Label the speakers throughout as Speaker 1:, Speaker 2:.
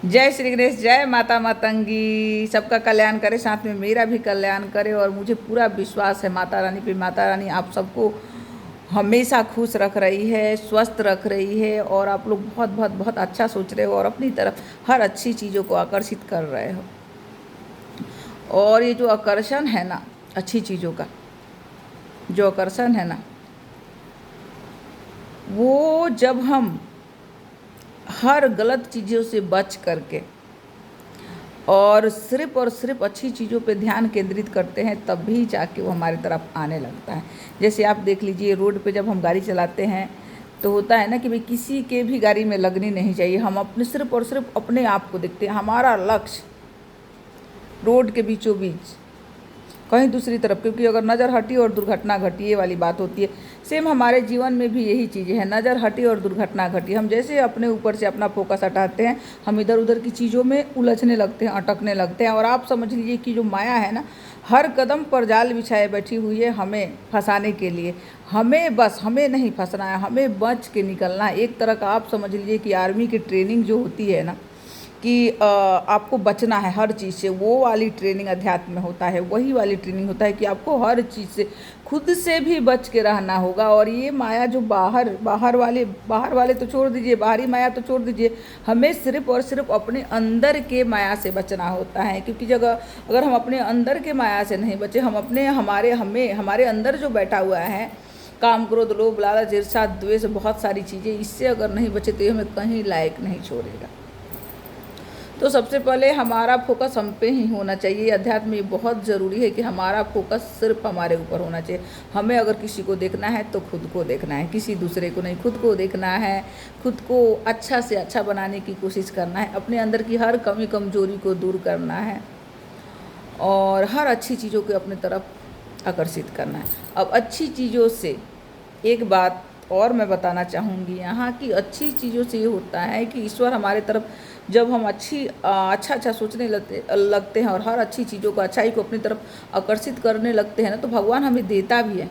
Speaker 1: जय श्री गणेश, जय माता मातंगी। सबका कल्याण करे, साथ में मेरा भी कल्याण करे। और मुझे पूरा विश्वास है माता रानी पे। माता रानी आप सबको हमेशा खुश रख रही है, स्वस्थ रख रही है, और आप लोग बहुत बहुत बहुत अच्छा सोच रहे हो और अपनी तरफ हर अच्छी चीज़ों को आकर्षित कर रहे हो। और ये जो आकर्षण है ना अच्छी चीज़ों का, जो आकर्षण है ना, वो जब हम हर गलत चीज़ों से बच करके और सिर्फ अच्छी चीज़ों पे ध्यान केंद्रित करते हैं, तब भी जाके वो हमारी तरफ आने लगता है। जैसे आप देख लीजिए, रोड पे जब हम गाड़ी चलाते हैं तो होता है ना कि भाई किसी के भी गाड़ी में लगनी नहीं चाहिए। हम अपने सिर्फ अपने आप को देखते हैं। हमारा लक्ष्य रोड के बीचों बीच कहीं दूसरी तरफ, क्योंकि अगर नज़र हटी और दुर्घटना घटी, ये वाली बात होती है। सेम हमारे जीवन में भी यही चीज़ें हैं, नज़र हटी और दुर्घटना घटी। हम जैसे अपने ऊपर से अपना फोकस हटाते हैं, हम इधर उधर की चीज़ों में उलझने लगते हैं, अटकने लगते हैं। और आप समझ लीजिए कि जो माया है ना, हर कदम पर जाल बिछाए बैठी हुई है हमें फंसाने के लिए। हमें नहीं फंसना है, हमें बच के निकलना है। एक तरह का आप समझ लीजिए कि आर्मी की ट्रेनिंग जो होती है ना, कि आपको बचना है हर चीज़ से, वो वाली ट्रेनिंग अध्यात्म में होता है। वही वाली ट्रेनिंग होता है कि आपको हर चीज़ से, खुद से भी बच के रहना होगा। और ये माया जो बाहर वाले तो छोड़ दीजिए, बाहरी माया तो छोड़ दीजिए, हमें सिर्फ और सिर्फ अपने अंदर के माया से बचना होता है। क्योंकि जगह अगर हम अपने अंदर के माया से नहीं बचे, हम अपने हमारे अंदर जो बैठा हुआ है काम, क्रोध, लोभ, लालच, ईर्ष्या, द्वेष, बहुत सारी चीज़ें, इससे अगर नहीं बचे तो ये हमें कहीं लायक नहीं छोड़ेगा। तो सबसे पहले हमारा फोकस हम पे ही होना चाहिए। अध्यात्म में बहुत ज़रूरी है कि हमारा फोकस सिर्फ हमारे ऊपर होना चाहिए। हमें अगर किसी को देखना है तो खुद को देखना है, किसी दूसरे को नहीं। खुद को देखना है, खुद को अच्छा से अच्छा बनाने की कोशिश करना है, अपने अंदर की हर कमी कमजोरी को दूर करना है, और हर अच्छी चीज़ों को अपने तरफ आकर्षित करना है। अब अच्छी चीज़ों से एक बात और मैं बताना चाहूँगी यहाँ की, अच्छी चीज़ों से ये होता है कि ईश्वर हमारे तरफ जब हम अच्छा सोचने लगते हैं और हर अच्छी चीज़ों को, अच्छाई को अपनी तरफ आकर्षित करने लगते हैं ना, तो भगवान हमें देता भी है।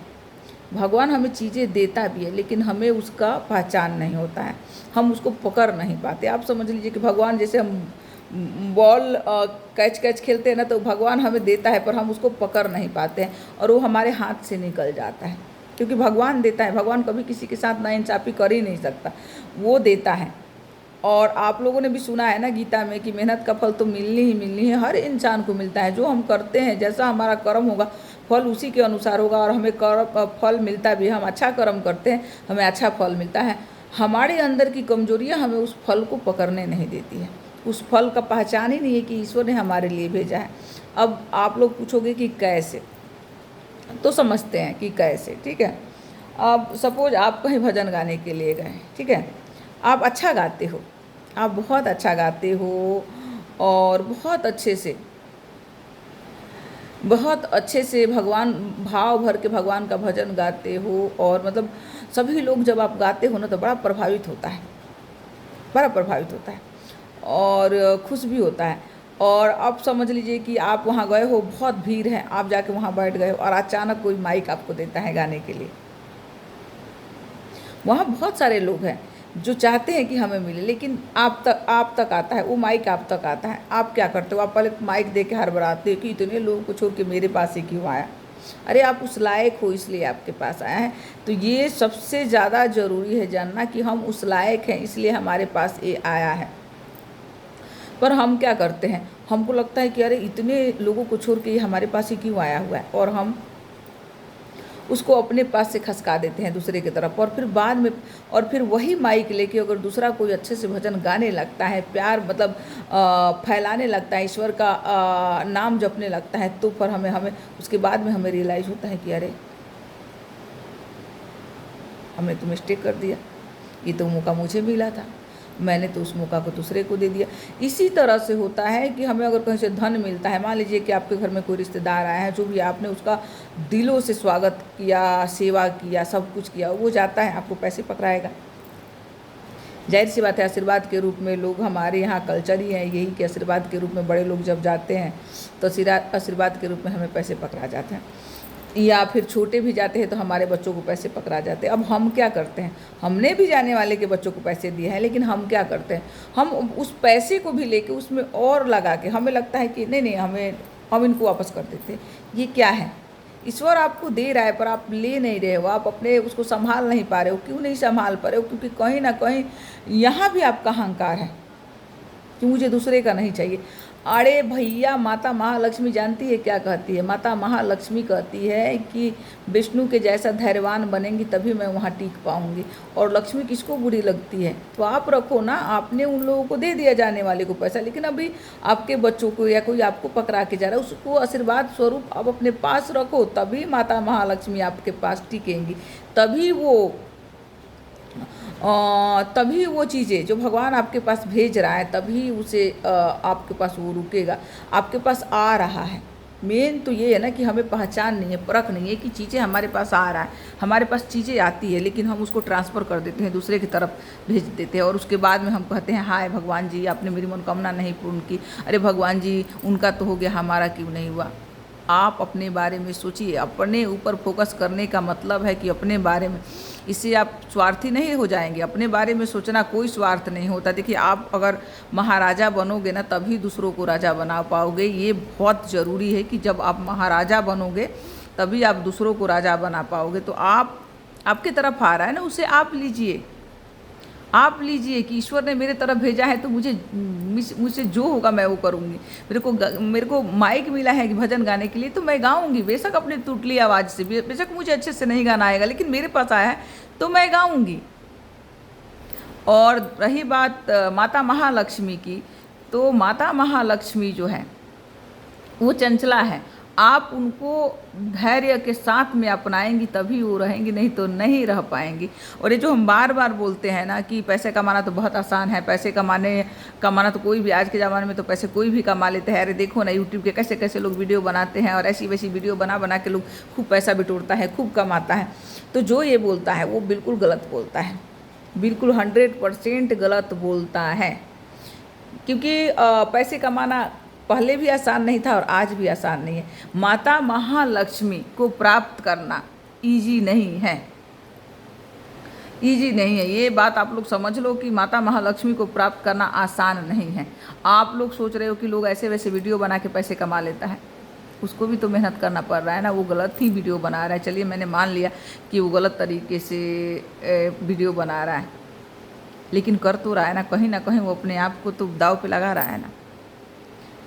Speaker 1: भगवान हमें चीज़ें देता भी है, लेकिन हमें उसका पहचान नहीं होता है, हम उसको पकड़ नहीं पाते। आप समझ लीजिए कि भगवान, जैसे हम बॉल कैच खेलते हैं ना, तो भगवान हमें देता है पर हम उसको पकड़ नहीं पाते हैं, और वो हमारे हाथ से निकल जाता है। क्योंकि भगवान देता है, भगवान कभी किसी के साथ नाइंसाफ़ी कर ही नहीं सकता, वो देता है। और आप लोगों ने भी सुना है ना गीता में कि मेहनत का फल तो मिलनी है, हर इंसान को मिलता है। जो हम करते हैं, जैसा हमारा कर्म होगा, फल उसी के अनुसार होगा, और हमें फल मिलता भी है। हम अच्छा कर्म करते हैं, हमें अच्छा फल मिलता है। हमारे अंदर की कमजोरियाँ हमें उस फल को पकड़ने नहीं देती है, उस फल का पहचान ही नहीं है कि ईश्वर ने हमारे लिए भेजा है। अब आप लोग पूछोगे कि कैसे, तो समझते हैं कि कैसे। ठीक है, अब सपोज आप कहीं भजन गाने के लिए गए, ठीक है, आप अच्छा गाते हो, आप बहुत अच्छा गाते हो, और बहुत अच्छे से भगवान, भाव भर के भगवान का भजन गाते हो, और मतलब सभी लोग जब आप गाते हो ना तो बड़ा प्रभावित होता है, बड़ा प्रभावित होता है, और खुश भी होता है। और आप समझ लीजिए कि आप वहाँ गए हो, बहुत भीड़ है, आप जाके वहाँ बैठ गए हो, और अचानक कोई माइक आपको देता है गाने के लिए। वहाँ बहुत सारे लोग हैं जो चाहते हैं कि हमें मिले, लेकिन आप तक आता है वो माइक, आप तक आता है। आप क्या करते हो? आप पहले माइक दे के हड़बड़ाते हो कि इतने लोगों को छोड़ के मेरे पास ही क्यों आया। अरे आप उस लायक हो, इसलिए आपके पास आया है। तो ये सबसे ज़्यादा ज़रूरी है जानना कि हम उस लायक हैं, इसलिए हमारे पास ये आया है। पर हम क्या करते हैं, हमको लगता है कि अरे इतने लोगों को छोड़ के ये हमारे पास ही क्यों आया हुआ है, और हम उसको अपने पास से खसका देते हैं दूसरे की तरफ। और फिर बाद में, और फिर वही माइक लेके अगर दूसरा कोई अच्छे से भजन गाने लगता है, प्यार मतलब फैलाने लगता है, ईश्वर का नाम जपने लगता है, तो फिर हमें उसके बाद में हमें रियलाइज़ होता है कि अरे हमने तो मिस्टेक कर दिया, ये तो मौका मुझे मिला था, मैंने तो उस मौका को दूसरे को दे दिया। इसी तरह से होता है कि हमें अगर कहीं से धन मिलता है, मान लीजिए कि आपके घर में कोई रिश्तेदार आया है, जो भी आपने उसका दिलों से स्वागत किया, सेवा किया, सब कुछ किया, वो जाता है आपको पैसे पकड़ाएगा। जाहिर सी बात है, आशीर्वाद के रूप में लोग, हमारे यहाँ कल्चर ही है यही कि आशीर्वाद के रूप में बड़े लोग जब जाते हैं तो आशीर्वाद के रूप में हमें पैसे पकड़ा जाते हैं। या फिर छोटे भी जाते हैं तो हमारे बच्चों को पैसे पकड़ा जाते हैं। अब हम क्या करते हैं, हमने भी जाने वाले के बच्चों को पैसे दिए हैं, लेकिन हम क्या करते हैं, हम उस पैसे को भी लेके उसमें और लगा के हमें लगता है कि नहीं नहीं हम इनको वापस कर देते हैं। ये क्या है, ईश्वर आपको दे रहा है पर आप ले नहीं रहे हो, आप अपने उसको संभाल नहीं पा रहे हो। क्यों नहीं संभाल पा रहे हो, क्योंकि कहीं ना कहीं यहाँ भी आपका अहंकार है कि मुझे दूसरे का नहीं चाहिए। अरे भैया, माता महालक्ष्मी जानती है क्या कहती है, माता महालक्ष्मी कहती है कि विष्णु के जैसा धैर्यवान बनेंगी तभी मैं वहाँ टिक पाऊँगी। और लक्ष्मी किसको बुरी लगती है, तो आप रखो ना, आपने उन लोगों को दे दिया जाने वाले को पैसा, लेकिन अभी आपके बच्चों को या कोई आपको पकड़ा के जा रहा है, उसको आशीर्वाद स्वरूप आप अपने पास रखो, तभी माता महालक्ष्मी आपके पास टिकेंगी। तभी वो चीज़ें जो भगवान आपके पास भेज रहा है तभी उसे आपके पास वो रुकेगा, आपके पास आ रहा है। मेन तो ये है ना कि हमें पहचान नहीं है, परख नहीं है कि चीज़ें हमारे पास आ रहा है। हमारे पास चीज़ें आती है लेकिन हम उसको ट्रांसफ़र कर देते हैं, दूसरे की तरफ भेज देते हैं, और उसके बाद में हम कहते हैं हाय भगवान जी, आपने मेरी मनोकामना नहीं पूर्ण की। अरे भगवान जी, उनका तो हो गया, हमारा क्यों नहीं हुआ। आप अपने बारे में सोचिए, अपने ऊपर फोकस करने का मतलब है कि अपने बारे में, इससे आप स्वार्थी नहीं हो जाएंगे। अपने बारे में सोचना कोई स्वार्थ नहीं होता। देखिए, आप अगर महाराजा बनोगे ना तभी दूसरों को राजा बना पाओगे। ये बहुत ज़रूरी है कि जब आप महाराजा बनोगे तभी आप दूसरों को राजा बना पाओगे। तो आपके तरफ आ रहा है ना, उसे आप लीजिए, आप लीजिए कि ईश्वर ने मेरे तरफ भेजा है तो मुझसे जो होगा मैं वो करूँगी। मेरे को माइक मिला है कि भजन गाने के लिए, तो मैं गाऊँगी, बेशक अपनी टूटली आवाज़ से, बेशक मुझे अच्छे से नहीं गाना आएगा, लेकिन मेरे पास आया है तो मैं गाऊँगी। और रही बात माता महालक्ष्मी की, तो माता महालक्ष्मी जो है वो चंचला है। आप उनको धैर्य के साथ में अपनाएंगी तभी वो रहेंगी, नहीं तो नहीं रह पाएंगी। और ये जो हम बार बार बोलते हैं ना कि पैसे कमाना तो बहुत आसान है, पैसे कमाना तो कोई भी, आज के ज़माने में तो पैसे कोई भी कमा लेते हैं। अरे देखो ना यूट्यूब के कैसे कैसे लोग वीडियो बनाते हैं और ऐसी वैसी वीडियो बना बना के लोग खूब पैसा बिटोरता है, खूब कमाता है। तो जो ये बोलता है वो बिल्कुल गलत बोलता है, बिल्कुल 100% गलत बोलता है। क्योंकि पैसे कमाना पहले भी आसान नहीं था और आज भी आसान नहीं है। माता महालक्ष्मी को प्राप्त करना इजी नहीं है, इजी नहीं है। ये बात आप लोग समझ लो कि माता महालक्ष्मी को प्राप्त करना आसान नहीं है। आप लोग सोच रहे हो कि लोग ऐसे वैसे वीडियो बना के पैसे कमा लेता है, उसको भी तो मेहनत करना पड़ रहा है ना। वो गलत ही वीडियो बना रहा है, चलिए मैंने मान लिया कि वो गलत तरीके से वीडियो बना रहा है, लेकिन कर तो रहा है ना कहीं वो अपने आप को तो दाव पे लगा रहा है ना।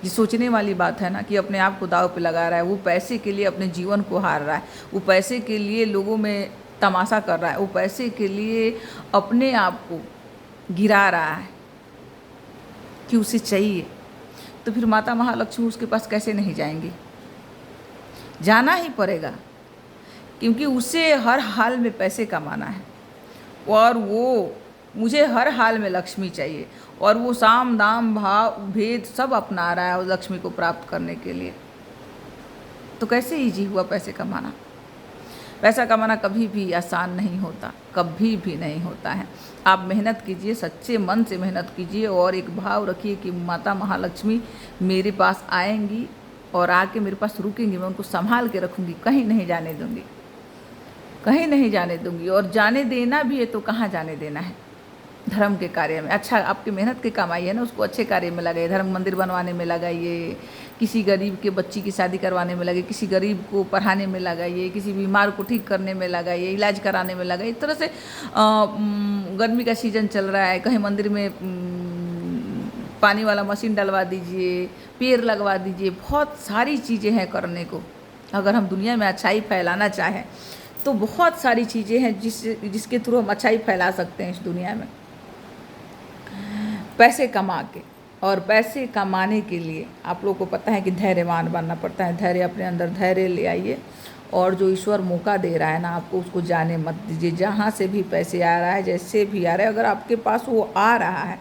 Speaker 1: ये सोचने वाली बात है ना कि अपने आप को दाव पे लगा रहा है। वो पैसे के लिए अपने जीवन को हार रहा है, वो पैसे के लिए लोगों में तमाशा कर रहा है, वो पैसे के लिए अपने आप को गिरा रहा है कि उसे चाहिए। तो फिर माता महालक्ष्मी उसके पास कैसे नहीं जाएंगी, जाना ही पड़ेगा, क्योंकि उसे हर हाल में पैसे कमाना है और वो मुझे हर हाल में लक्ष्मी चाहिए, और वो साम दाम भाव भेद सब अपना रहा है लक्ष्मी को प्राप्त करने के लिए। तो कैसे ईजी हुआ पैसे कमाना। पैसा कमाना कभी भी आसान नहीं होता, कभी भी नहीं होता है। आप मेहनत कीजिए, सच्चे मन से मेहनत कीजिए और एक भाव रखिए कि माता महालक्ष्मी मेरे पास आएंगी और आके मेरे पास रुकेंगी, मैं उनको संभाल के रखूँगी, कहीं नहीं जाने दूँगी, कहीं नहीं जाने दूँगी। और जाने देना भी है तो कहाँ जाने देना है, धर्म के कार्य में। अच्छा, आपकी मेहनत की कमाई है ना, उसको अच्छे कार्य में लगाइए, धर्म मंदिर बनवाने में लगाइए, किसी गरीब के बच्ची की शादी करवाने में लगाइए, किसी गरीब को पढ़ाने में लगाइए, किसी बीमार को ठीक करने में लगाइए, इलाज कराने में लगाइए। इस तरह से गर्मी का सीजन चल रहा है, कहीं मंदिर में पानी वाला मशीन डलवा दीजिए, पेड़ लगवा दीजिए। बहुत सारी चीज़ें हैं करने को। अगर हम दुनिया में अच्छाई फैलाना चाहें तो बहुत सारी चीज़ें हैं जिसके थ्रू हम अच्छाई फैला सकते हैं इस दुनिया में, पैसे कमा के। और पैसे कमाने के लिए आप लोग को पता है कि धैर्यवान बनना पड़ता है। धैर्य, अपने अंदर धैर्य ले आइए, और जो ईश्वर मौका दे रहा है ना आपको, उसको जाने मत दीजिए। जहाँ से भी पैसे आ रहा है, जैसे भी आ रहा है, अगर आपके पास वो आ रहा है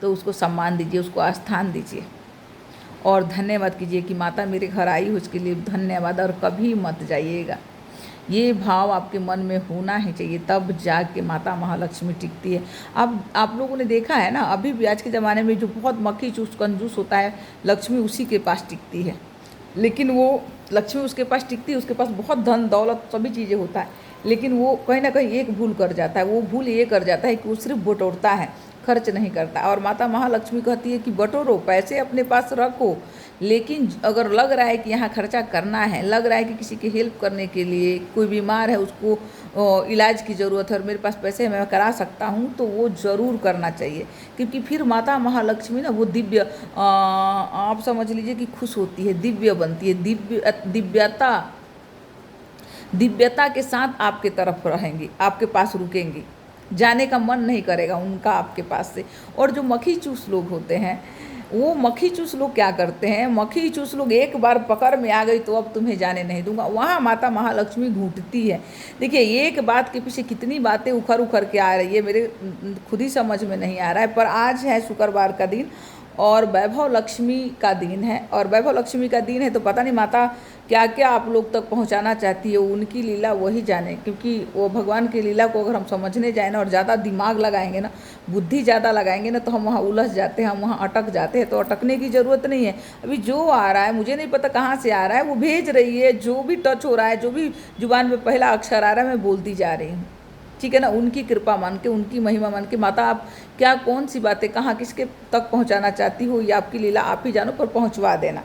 Speaker 1: तो उसको सम्मान दीजिए, उसको स्थान दीजिए और धन्यवाद कीजिए कि माता मेरे घर आई हो, उसके लिए धन्यवाद। और कभी मत जाइएगा, ये भाव आपके मन में होना ही चाहिए, तब जाके माता महालक्ष्मी टिकती है। अब आप लोगों ने देखा है ना, अभी भी आज के ज़माने में जो बहुत मक्खी चूस कंजूस होता है, लक्ष्मी उसी के पास टिकती है। लेकिन वो लक्ष्मी उसके पास टिकती है, उसके पास बहुत धन दौलत सभी चीज़ें होता है, लेकिन वो कहीं ना कहीं एक भूल कर जाता है। वो भूल ये कर जाता है कि वो सिर्फ बटोरता है, खर्च नहीं करता। और माता महालक्ष्मी कहती है कि बटोरो, पैसे अपने पास रखो, लेकिन अगर लग रहा है कि यहाँ खर्चा करना है, लग रहा है कि किसी की हेल्प करने के लिए, कोई बीमार है उसको इलाज की ज़रूरत है और मेरे पास पैसे हैं, मैं करा सकता हूँ, तो वो ज़रूर करना चाहिए। क्योंकि फिर माता महालक्ष्मी ना वो दिव्य आप समझ लीजिए कि खुश होती है, दिव्य बनती है, दिव्यता के साथ आपके तरफ रहेंगी, आपके पास रुकेंगी, जाने का मन नहीं करेगा उनका आपके पास से। और जो मक्खी चूस लोग होते हैं, वो मक्खी चूस लोग क्या करते हैं, मक्खी चूस लोग एक बार पकड़ में आ गई तो अब तुम्हें जाने नहीं दूंगा, वहाँ माता महालक्ष्मी घूंटती है। देखिए एक बात के पीछे कितनी बातें उखड़ उखड़ के आ रही है, मेरे खुद ही समझ में नहीं आ रहा है। पर आज है शुक्रवार का दिन और वैभव लक्ष्मी का दिन है, और वैभव लक्ष्मी का दिन है तो पता नहीं माता क्या क्या आप लोग तक पहुंचाना चाहती है, उनकी लीला वही जाने। क्योंकि वो भगवान की लीला को अगर हम समझने जाए ना और ज़्यादा दिमाग लगाएंगे ना, बुद्धि ज़्यादा लगाएंगे ना, तो हम वहाँ उलझ जाते हैं, हम वहाँ अटक जाते हैं। तो अटकने की ज़रूरत नहीं है। अभी जो आ रहा है, मुझे नहीं पता कहाँ से आ रहा है, वो भेज रही है, जो भी टच हो रहा है, जो भी जुबान में पहला अक्षर आ रहा है, मैं बोलती जा रही हूँ। ठीक है ना, उनकी कृपा मान के, उनकी महिमा मान के। माता आप क्या कौन सी बातें कहाँ किसके तक पहुँचाना चाहती हो, ये आपकी लीला, आप ही जानो, पर पहुँचवा देना।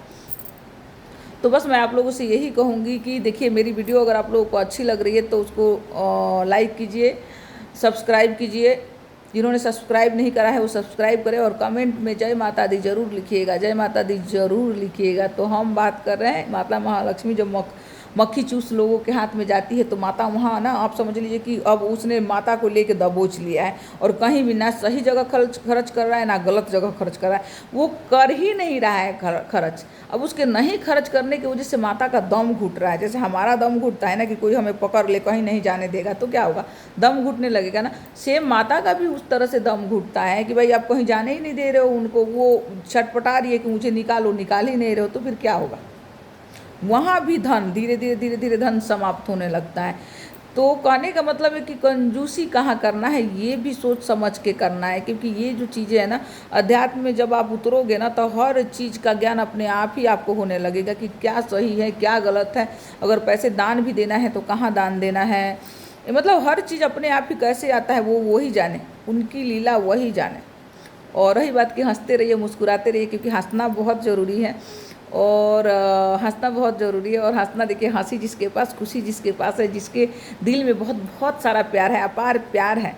Speaker 1: तो बस मैं आप लोगों से यही कहूँगी कि देखिए मेरी वीडियो अगर आप लोगों को अच्छी लग रही है तो उसको लाइक कीजिए, सब्सक्राइब कीजिए। जिन्होंने सब्सक्राइब नहीं करा है वो सब्सक्राइब करें, और कमेंट में जय माता दी ज़रूर लिखिएगा, जय माता दी ज़रूर लिखिएगा। तो हम बात कर रहे हैं माता महालक्ष्मी जब मक्खी चूस लोगों के हाथ में जाती है तो माता वहाँ ना, आप समझ लीजिए कि अब उसने माता को लेके दबोच लिया है, और कहीं भी ना सही जगह खर्च कर रहा है, ना गलत जगह खर्च कर रहा है, वो कर ही नहीं रहा है खर्च। अब उसके नहीं खर्च करने की वजह से माता का दम घुट रहा है। जैसे हमारा दम घुटता है ना कि कोई हमें पकड़ ले, कहीं नहीं जाने देगा, तो क्या होगा, दम घुटने लगेगा ना। सेम माता का भी उस तरह से दम घुटता है कि भाई आप कहीं जाने ही नहीं दे रहे हो उनको, वो छटपटा रही है कि मुझे निकालो, निकाल ही नहीं रहे हो, तो फिर क्या होगा, वहाँ भी धन धीरे धीरे धन समाप्त होने लगता है। तो कहने का मतलब है कि कंजूसी कहाँ करना है, ये भी सोच समझ के करना है। क्योंकि ये जो चीज़ें हैं ना, अध्यात्म में जब आप उतरोगे ना, तो हर चीज़ का ज्ञान अपने आप ही आपको होने लगेगा कि क्या सही है, क्या गलत है। अगर पैसे दान भी देना है तो कहाँ दान देना है, मतलब हर चीज़ अपने आप ही कैसे आता है, वो वही जाने, उनकी लीला वही जाने। और रही बात कि हंसते रहिए, मुस्कुराते रहिए, क्योंकि हंसना बहुत ज़रूरी है। और हंसना बहुत ज़रूरी है। और हंसना, देखिए हंसी जिसके पास, खुशी जिसके पास है, जिसके दिल में बहुत बहुत सारा प्यार है, अपार प्यार है,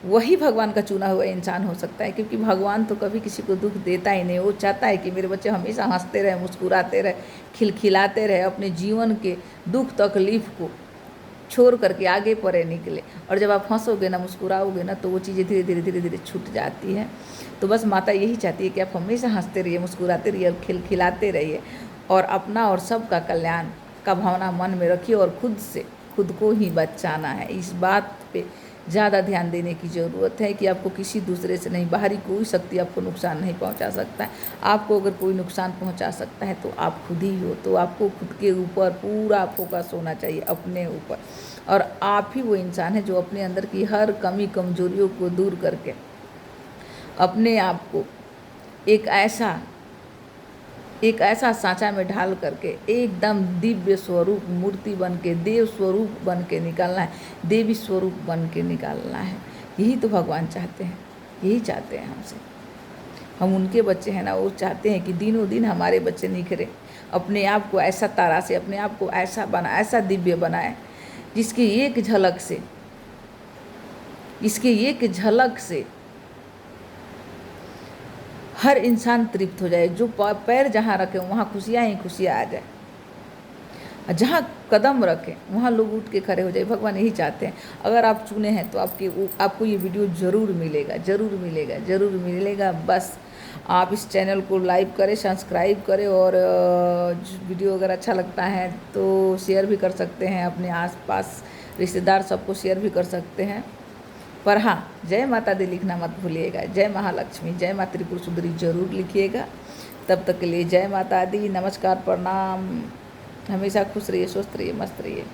Speaker 1: वही भगवान का चुना हुआ इंसान हो सकता है। क्योंकि भगवान तो कभी किसी को दुख देता ही नहीं। वो चाहता है कि मेरे बच्चे हमेशा हंसते रहे, मुस्कुराते रहे, खिलखिलाते रहे, अपने जीवन के दुख तकलीफ को छोड़ करके आगे परे निकले। और जब आप हंसोगे ना, मुस्कुराओगे ना, तो वो चीज़ें धीरे धीरे छूट जाती हैं। तो बस माता यही चाहती है कि आप हमेशा हंसते रहिए, मुस्कुराते रहिए और खिलखिलाते रहिए, और अपना और सबका कल्याण का भावना मन में रखिए, और खुद को ही बचाना है। इस बात पे ज़्यादा ध्यान देने की ज़रूरत है कि आपको किसी दूसरे से नहीं, बाहरी कोई शक्ति आपको नुकसान नहीं पहुंचा सकता है। आपको अगर कोई नुकसान पहुंचा सकता है तो आप खुद ही हो। तो आपको खुद के ऊपर पूरा फोकस होना चाहिए, अपने ऊपर। और आप ही वो इंसान है जो अपने अंदर की हर कमी कमजोरियों को दूर करके अपने आप को एक ऐसा सांचा में ढाल करके एकदम दिव्य स्वरूप मूर्ति बन के, देव स्वरूप बन के निकालना है, देवी स्वरूप बन के निकालना है। यही तो भगवान चाहते हैं, यही चाहते हैं हमसे। हम उनके बच्चे हैं ना, वो चाहते हैं कि दिनों दिन हमारे बच्चे निखरे, अपने आप को ऐसा तारा से, अपने आप को ऐसा बनाए, ऐसा दिव्य बनाए, जिसकी एक झलक से हर इंसान तृप्त हो जाए। जो पैर जहाँ रखे वहाँ खुशियाँ ही खुशियाँ आ जाए, जहाँ कदम रखें वहाँ लोग उठ के खड़े हो जाए। भगवान यही चाहते हैं। अगर आप चुने हैं तो आपको ये वीडियो ज़रूर मिलेगा, ज़रूर मिलेगा, ज़रूर मिलेगा। बस आप इस चैनल को लाइक करें, सब्सक्राइब करें, और वीडियो अगर अच्छा लगता है तो शेयर भी कर सकते हैं, अपने आसपास रिश्तेदार सबको शेयर भी कर सकते हैं। पर हाँ, जय माता दी लिखना मत भूलिएगा। जय महालक्ष्मी, जय माँ त्रिपुर सुंदरी जरूर लिखिएगा। तब तक के लिए जय माता दी, नमस्कार, प्रणाम। हमेशा खुश रहिए, स्वस्थ रहिए, मस्त रहिए।